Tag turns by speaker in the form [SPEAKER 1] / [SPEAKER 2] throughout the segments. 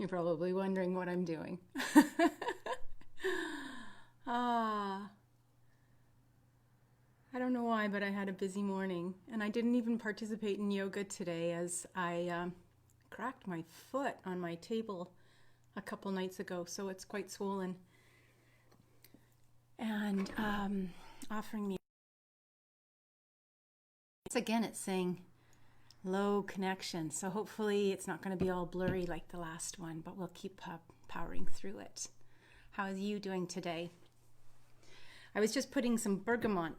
[SPEAKER 1] You're probably wondering what I'm doing. Ah, I don't know why, but I had a busy morning and I didn't even participate in yoga today as I cracked my foot on my table a couple nights ago, so it's quite swollen and offering me. Again, it's saying low connection, so hopefully it's not going to be all blurry like the last one, but we'll keep powering through it. How are you doing today? I was just putting some bergamot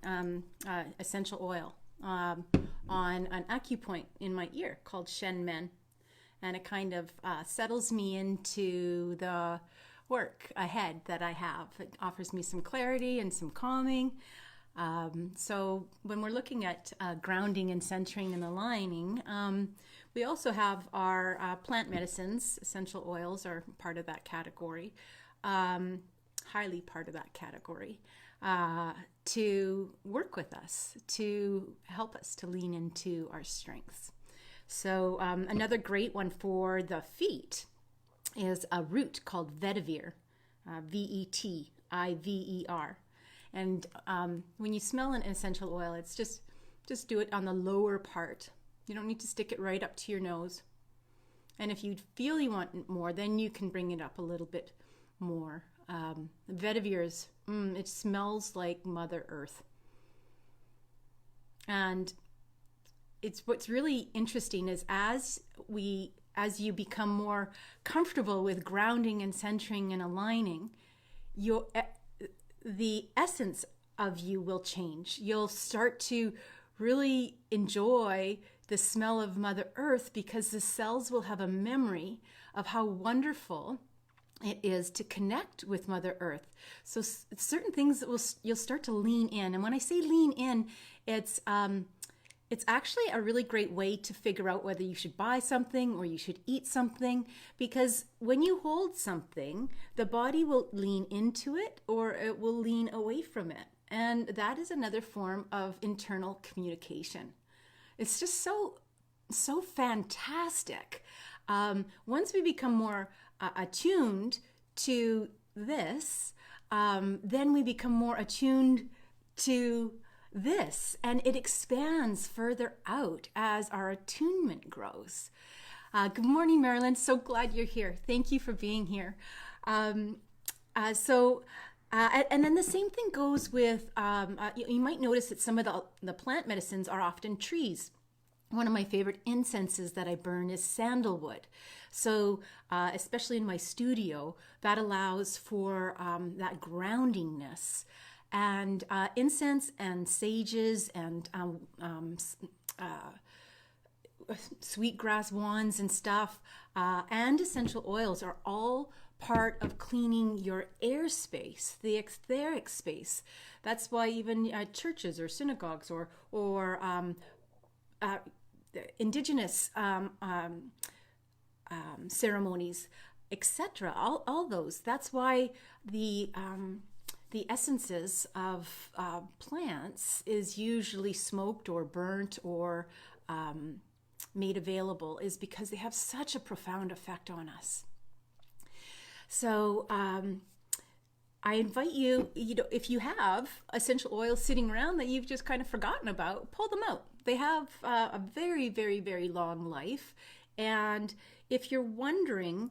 [SPEAKER 1] essential oil on an acupoint in my ear called Shen Men, and it kind of settles me into the work ahead that I have. It offers me some clarity and some calming. So when we're looking at grounding and centering and aligning, we also have our plant medicines. Essential oils are part of that category, highly part of that category, to work with us, to help us to lean into our strengths. So another great one for the feet is a root called vetiver, Vetiver. And when you smell an essential oil, it's just do it on the lower part. You don't need to stick it right up to your nose. And if you feel you want more, then you can bring it up a little bit more. Vetiver's, it smells like Mother Earth. And what's really interesting is as you become more comfortable with grounding and centering and aligning, the essence of you will change. You'll start to really enjoy the smell of Mother Earth because the cells will have a memory of how wonderful it is to connect with Mother Earth. So certain things that you'll start to lean in. And when I say lean in, it's actually a really great way to figure out whether you should buy something or you should eat something, because when you hold something, the body will lean into it or it will lean away from it. And that is another form of internal communication. It's just so fantastic. Once we become more attuned to this, then we become more attuned to this, and it expands further out as our attunement grows. Good morning, Marilyn. So glad you're here. Thank you for being here. And then the same thing goes with, you might notice that some of the plant medicines are often trees. One of my favorite incenses that I burn is sandalwood. So especially in my studio, that allows for that groundingness. And incense and sages and sweetgrass wands and stuff and essential oils are all part of cleaning your airspace, the etheric space. That's why even churches or synagogues or indigenous ceremonies, etc. All those. That's why the essences of plants is usually smoked or burnt or made available, is because they have such a profound effect on us. So I invite you, if you have essential oils sitting around that you've just kind of forgotten about, pull them out. They have a very, very, very long life. And if you're wondering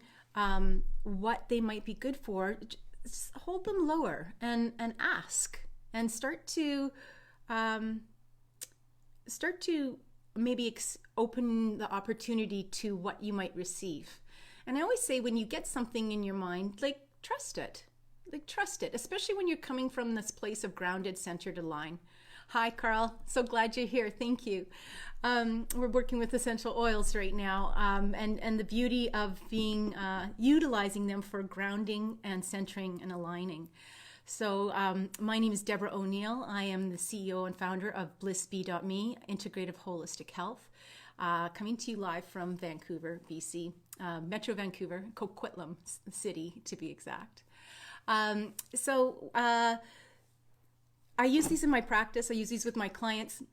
[SPEAKER 1] what they might be good for, hold them lower and ask and start to maybe open the opportunity to what you might receive. And I always say, when you get something in your mind, trust it, especially when you're coming from this place of grounded, centered, aligned. Hi, Carl. So glad you're here. Thank you. We're working with essential oils right now, and the beauty of being utilizing them for grounding and centering and aligning. So my name is Deborah O'Neill. I am the CEO and founder of BlissB.me, Integrative Holistic Health, coming to you live from Vancouver, BC, Metro Vancouver, Coquitlam City to be exact. I use these in my practice. I use these with my clients.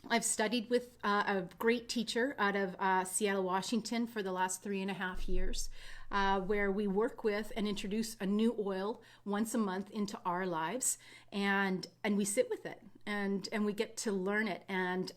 [SPEAKER 1] I've studied with a great teacher out of Seattle, Washington for the last 3.5 years. where we work with and introduce a new oil once a month into our lives, and we sit with it, and we get to learn it, and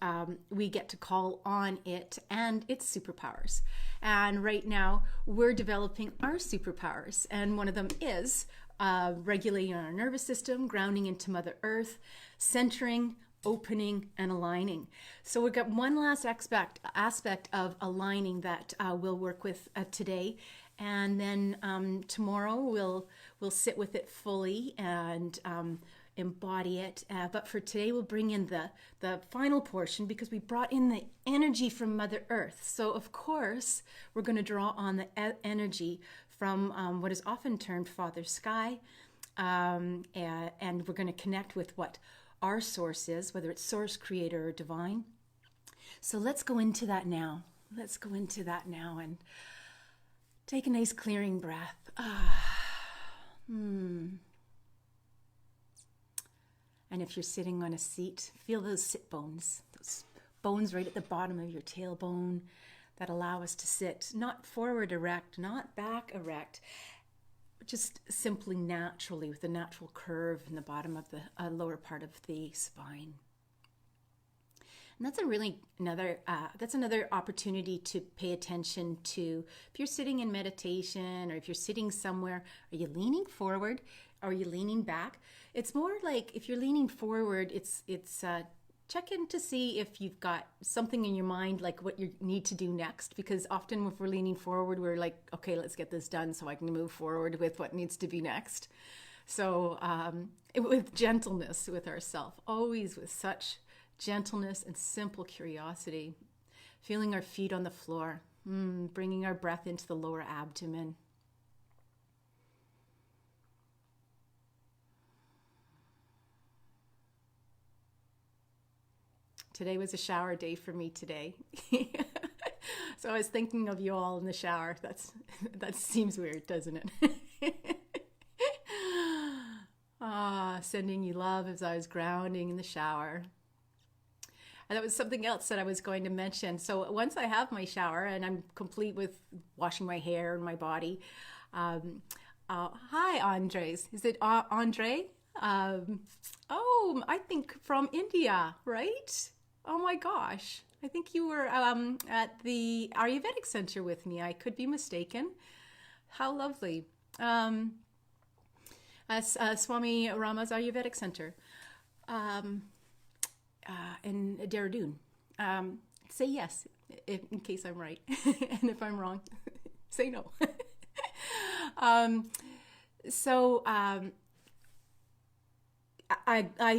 [SPEAKER 1] we get to call on it and its superpowers. And right now we're developing our superpowers, and one of them is regulating our nervous system, grounding into Mother Earth, centering, opening, and aligning. So we've got one last aspect of aligning that we'll work with today, and then tomorrow we'll sit with it fully and embody it. But for today, we'll bring in the final portion, because we brought in the energy from Mother Earth. So of course, we're going to draw on the energy from what is often termed Father Sky, and we're going to connect with what our source is, whether it's source, creator, or divine. So let's go into that now. And take a nice clearing breath. And if you're sitting on a seat, feel those sit bones, those bones right at the bottom of your tailbone that allow us to sit, not forward erect, not back erect, just simply naturally, with a natural curve in the bottom of the lower part of the spine. And that's another opportunity to pay attention to, if you're sitting in meditation, or if you're sitting somewhere, are you leaning forward? Are you leaning back? It's more like, if you're leaning forward, it's check in to see if you've got something in your mind, like what you need to do next. Because often if we're leaning forward, we're like, okay, let's get this done so I can move forward with what needs to be next. So with gentleness with ourselves, always with such gentleness and simple curiosity, feeling our feet on the floor, bringing our breath into the lower abdomen. Today was a shower day for me today. So I was thinking of you all in the shower. That seems weird, doesn't it? Sending you love as I was grounding in the shower. And that was something else that I was going to mention. So once I have my shower and I'm complete with washing my hair and my body. Hi, Andres. Is it Andre? I think from India, right? Oh my gosh. I think you were at the Ayurvedic Center with me. I could be mistaken. How lovely. Swami Rama's Ayurvedic Center in Dehradun. Say yes in case I'm right. And if I'm wrong, say no. I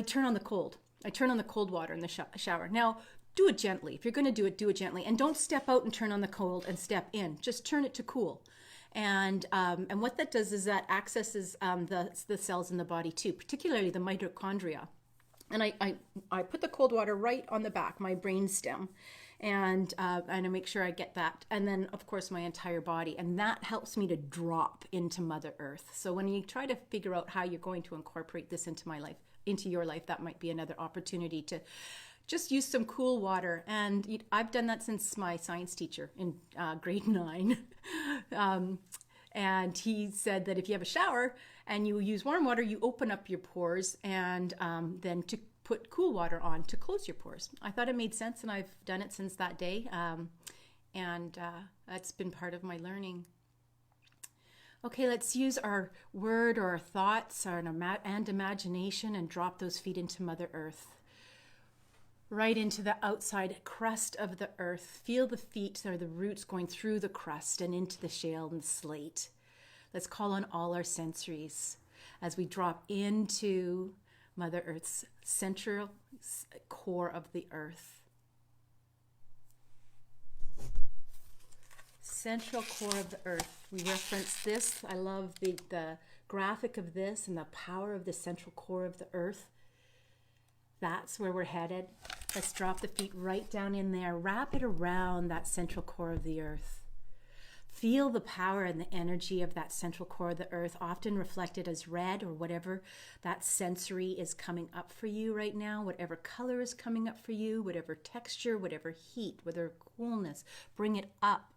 [SPEAKER 1] turn on the cold. I turn on the cold water in the shower. Now, do it gently. If you're going to do it gently. And don't step out and turn on the cold and step in. Just turn it to cool. And what that does is that accesses the cells in the body too, particularly the mitochondria. And I put the cold water right on the back, my brain stem, and I make sure I get that. And then, of course, my entire body. And that helps me to drop into Mother Earth. So when you try to figure out how you're going to incorporate this into your life, that might be another opportunity to just use some cool water. And I've done that since my science teacher in grade 9. And he said that if you have a shower and you use warm water, you open up your pores, and then to put cool water on to close your pores. I thought it made sense, and I've done it since that day. And that's been part of my learning. Okay, let's use our word or our thoughts and imagination and drop those feet into Mother Earth. Right into the outside crust of the earth. Feel the feet or the roots going through the crust and into the shale and the slate. Let's call on all our sensories as we drop into Mother Earth's central core of the earth. Central core of the earth. We reference this. I love the graphic of this and the power of the central core of the earth. That's where we're headed. Let's drop the feet right down in there. Wrap it around that central core of the earth. Feel the power and the energy of that central core of the earth, often reflected as red or whatever that sensory is coming up for you right now, whatever color is coming up for you, whatever texture, whatever heat, whatever coolness. Bring it up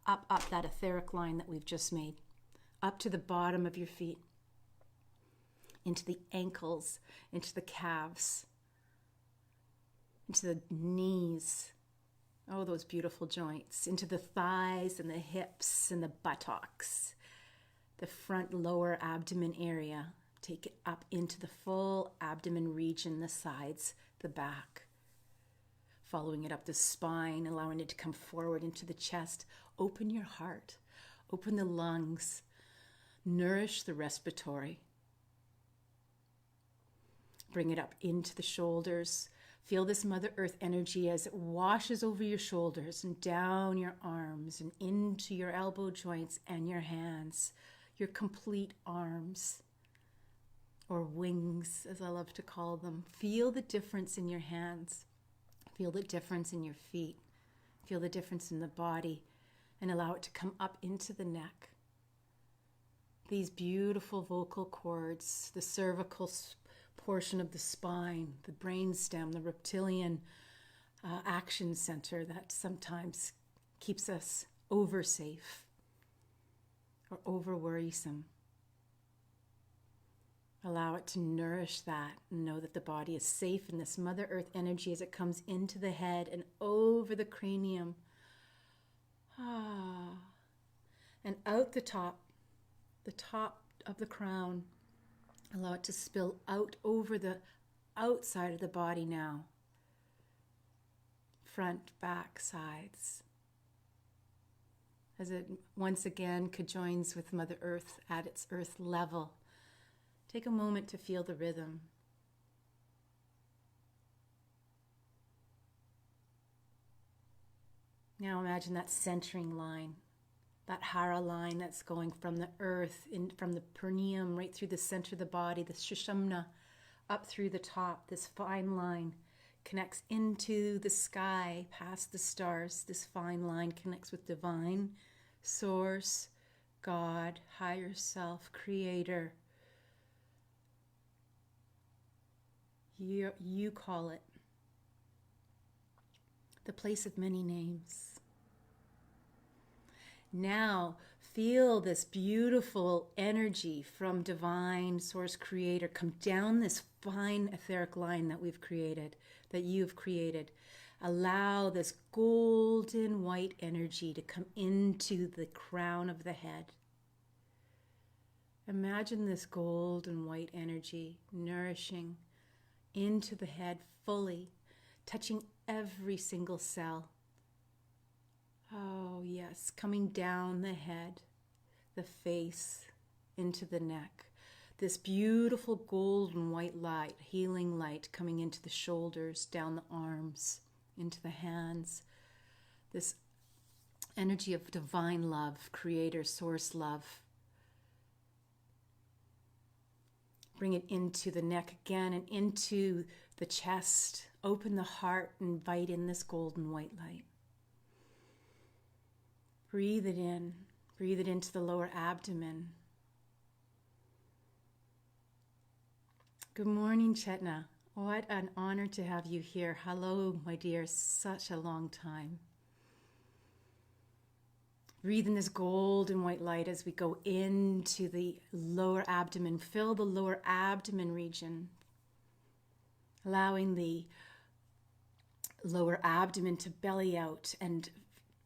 [SPEAKER 1] that etheric line that we've just made. up to the bottom of your feet, into the ankles, into the calves, into the knees. Oh, those beautiful joints, into the thighs and the hips and the buttocks, the front lower abdomen area. Take it up into the full abdomen region, the sides, the back. Following it up the spine, allowing it to come forward into the chest. Open your heart, open the lungs, nourish the respiratory. Bring it up into the shoulders. Feel this Mother Earth energy as it washes over your shoulders and down your arms and into your elbow joints and your hands, your complete arms, or wings, as I love to call them. Feel the difference in your hands. Feel the difference in your feet. Feel the difference in the body, and allow it to come up into the neck. These beautiful vocal cords, the cervical portion of the spine, the brainstem, the reptilian action center that sometimes keeps us over safe or over worrisome. Allow it to nourish that and know that the body is safe in this Mother Earth energy as it comes into the head and over the cranium. And out the top of the crown. Allow it to spill out over the outside of the body now. Front, back, sides. As it once again conjoins with Mother Earth at its earth level. Take a moment to feel the rhythm. Now imagine that centering line, that hara line that's going from the earth, from the perineum right through the center of the body, the shushumna, up through the top. This fine line connects into the sky, past the stars. This fine line connects with divine, source, God, higher self, creator. You call it the place of many names. Now feel this beautiful energy from divine source creator come down this fine etheric line that we've created, that you've created. Allow this golden white energy to come into the crown of the head. Imagine this golden white energy nourishing into the head fully, touching every single cell. Oh yes, coming down the head, the face, into the neck. This beautiful golden white light, healing light coming into the shoulders, down the arms, into the hands. This energy of divine love, creator, source love. Bring it into the neck again and into the chest. Open the heart and invite in this golden white light. Breathe it in. Breathe it into the lower abdomen. Good morning, Chetna. What an honor to have you here. Hello, my dear. Such a long time. Breathe in this golden white light as we go into the lower abdomen. Fill the lower abdomen region, allowing the lower abdomen to belly out and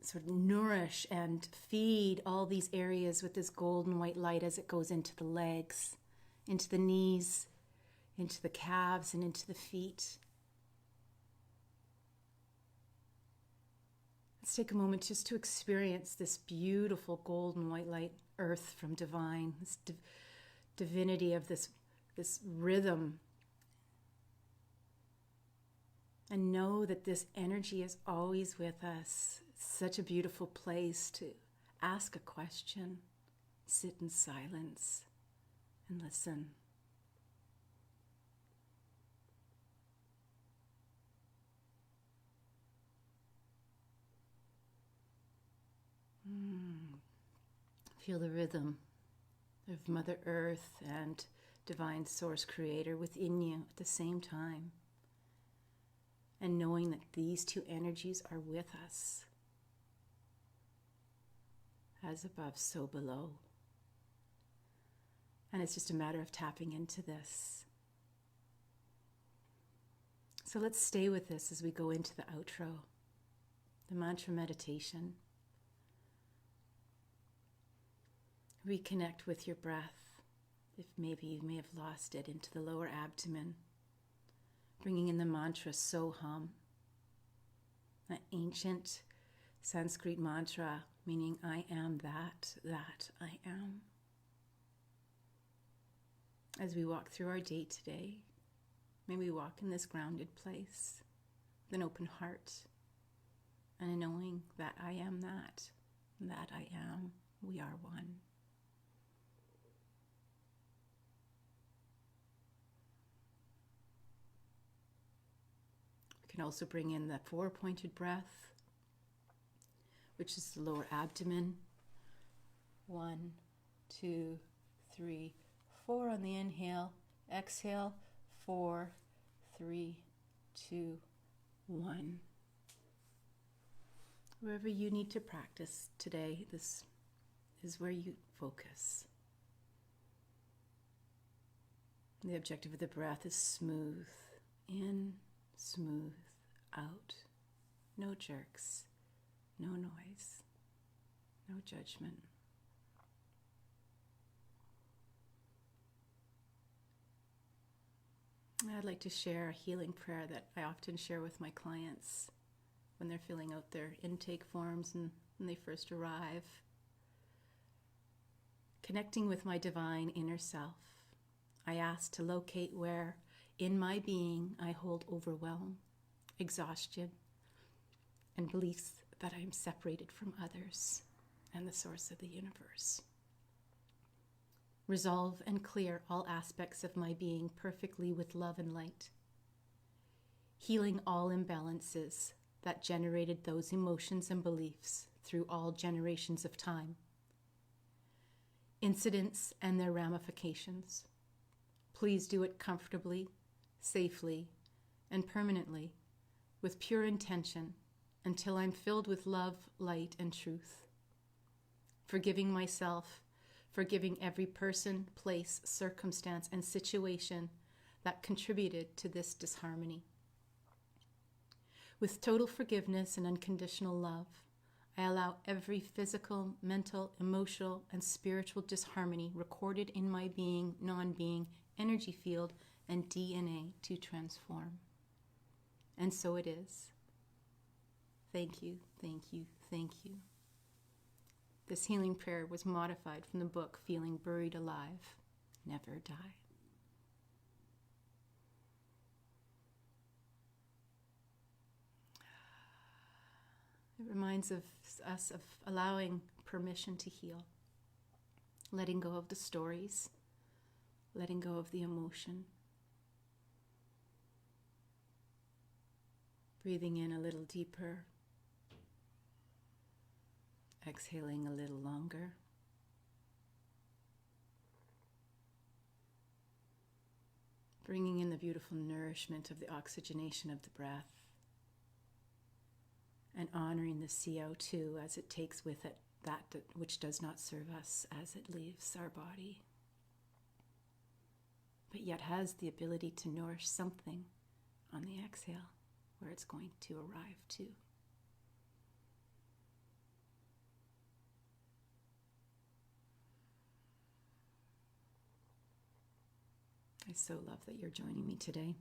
[SPEAKER 1] sort of nourish and feed all these areas with this golden white light as it goes into the legs, into the knees, into the calves, and into the feet. Let's take a moment just to experience this beautiful golden white light, earth from divine, this divinity of this rhythm. And know that this energy is always with us. It's such a beautiful place to ask a question, sit in silence, and listen. Feel the rhythm of Mother Earth and Divine Source Creator within you at the same time. And knowing that these two energies are with us. As above, so below. And it's just a matter of tapping into this. So let's stay with this as we go into the outro, the mantra meditation. Reconnect with your breath, if maybe you may have lost it, into the lower abdomen. Bringing in the mantra Soham, an ancient Sanskrit mantra meaning I am that I am. As we walk through our day today, may we walk in this grounded place with an open heart and a knowing that I am that I am, we are one. We can also bring in the four-pointed breath, which is the lower abdomen. 1, 2, 3, 4 on the inhale. Exhale, 4, 3, 2, 1. Wherever you need to practice today, this is where you focus. The objective of the breath is smooth in, smooth out. No jerks, no noise, no judgment. I'd like to share a healing prayer that I often share with my clients when they're filling out their intake forms and when they first arrive. Connecting with my divine inner self, I ask to locate where in my being I hold overwhelm, exhaustion, and beliefs that I am separated from others and the source of the universe. Resolve and clear all aspects of my being perfectly with love and light, healing all imbalances that generated those emotions and beliefs through all generations of time, incidents and their ramifications. Please do it comfortably, safely, and permanently, with pure intention, until I'm filled with love, light, and truth. Forgiving myself, forgiving every person, place, circumstance, and situation that contributed to this disharmony. With total forgiveness and unconditional love, I allow every physical, mental, emotional, and spiritual disharmony recorded in my being, non-being, energy field, and DNA to transform. And so it is. Thank you, thank you, thank you. This healing prayer was modified from the book Feeling Buried Alive, Never Die. It reminds us of allowing permission to heal, letting go of the stories, letting go of the emotion, breathing in a little deeper, exhaling a little longer. Bringing in the beautiful nourishment of the oxygenation of the breath and honoring the CO2 as it takes with it that which does not serve us as it leaves our body, but yet has the ability to nourish something on the exhale where it's going to arrive to. I so love that you're joining me today.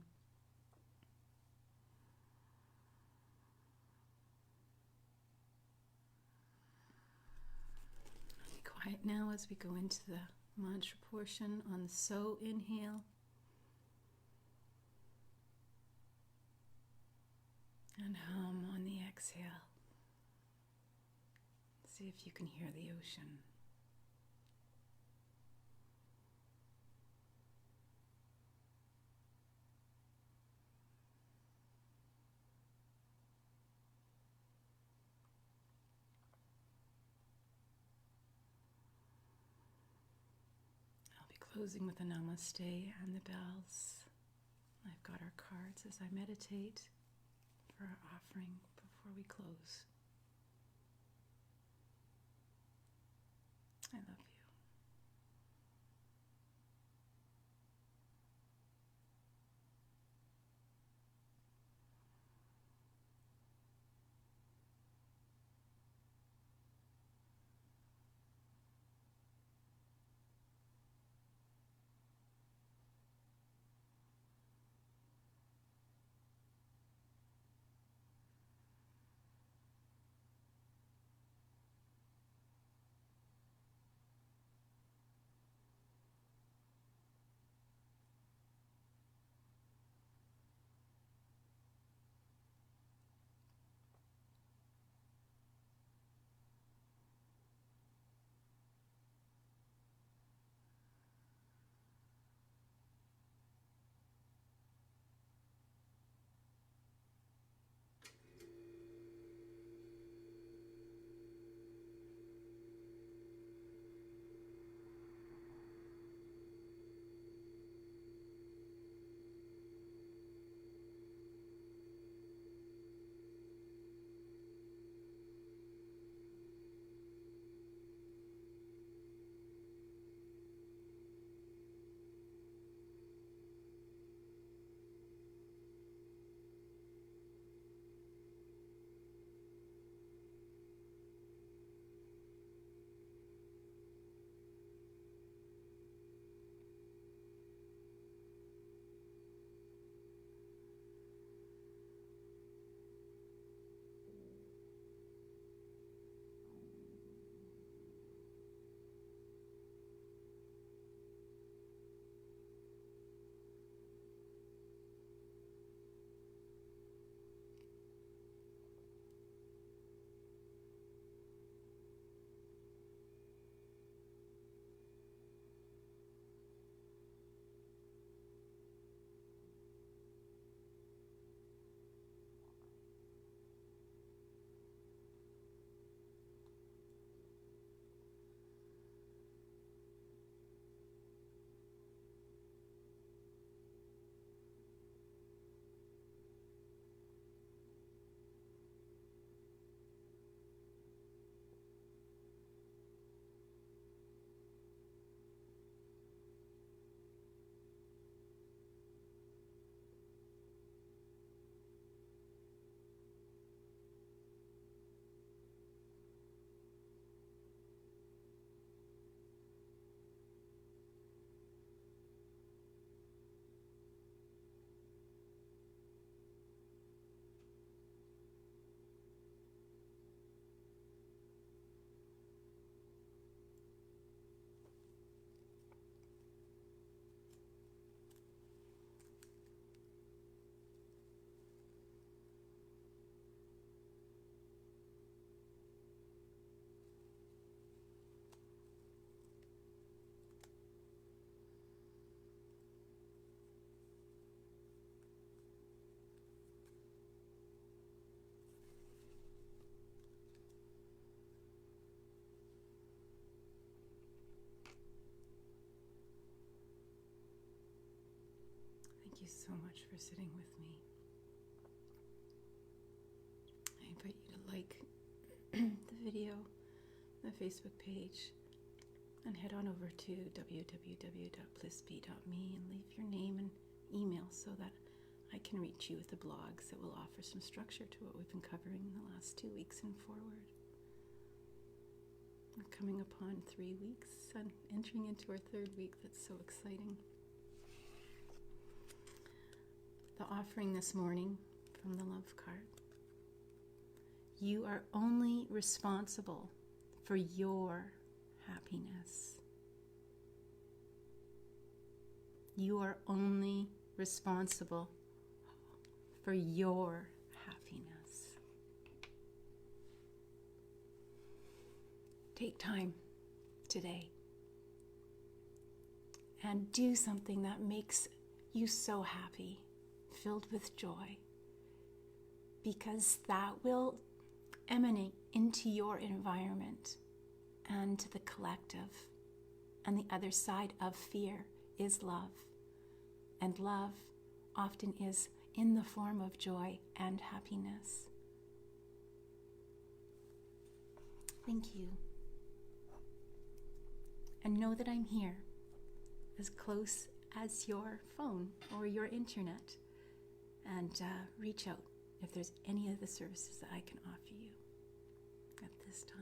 [SPEAKER 1] Be quiet now as we go into the mantra portion on the So inhale. And hum on the exhale. See if you can hear the ocean. Closing with a namaste and the bells. I've got our cards as I meditate for our offering before we close. I love you. you so much for sitting with me. I invite you to like the video, the Facebook page, and head on over to www.blissbee.me and leave your name and email so that I can reach you with the blogs that will offer some structure to what we've been covering in the last 2 weeks and forward. We're coming upon 3 weeks and entering into our 3rd week. That's so exciting. The offering this morning from the love card. You are only responsible for your happiness. You are only responsible for your happiness. Take time today and do something that makes you so happy, filled with joy, because that will emanate into your environment and the collective. And the other side of fear is love. And love often is in the form of joy and happiness. Thank you. And know that I'm here, as close as your phone or your internet. And reach out if there's any of the services that I can offer you at this time.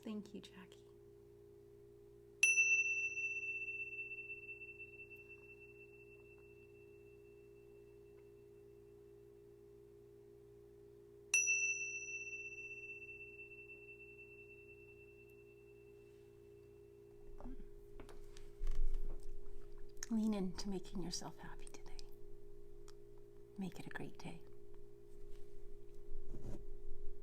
[SPEAKER 1] Thank you, Jackie. Lean into making yourself happy today. Make it a great day.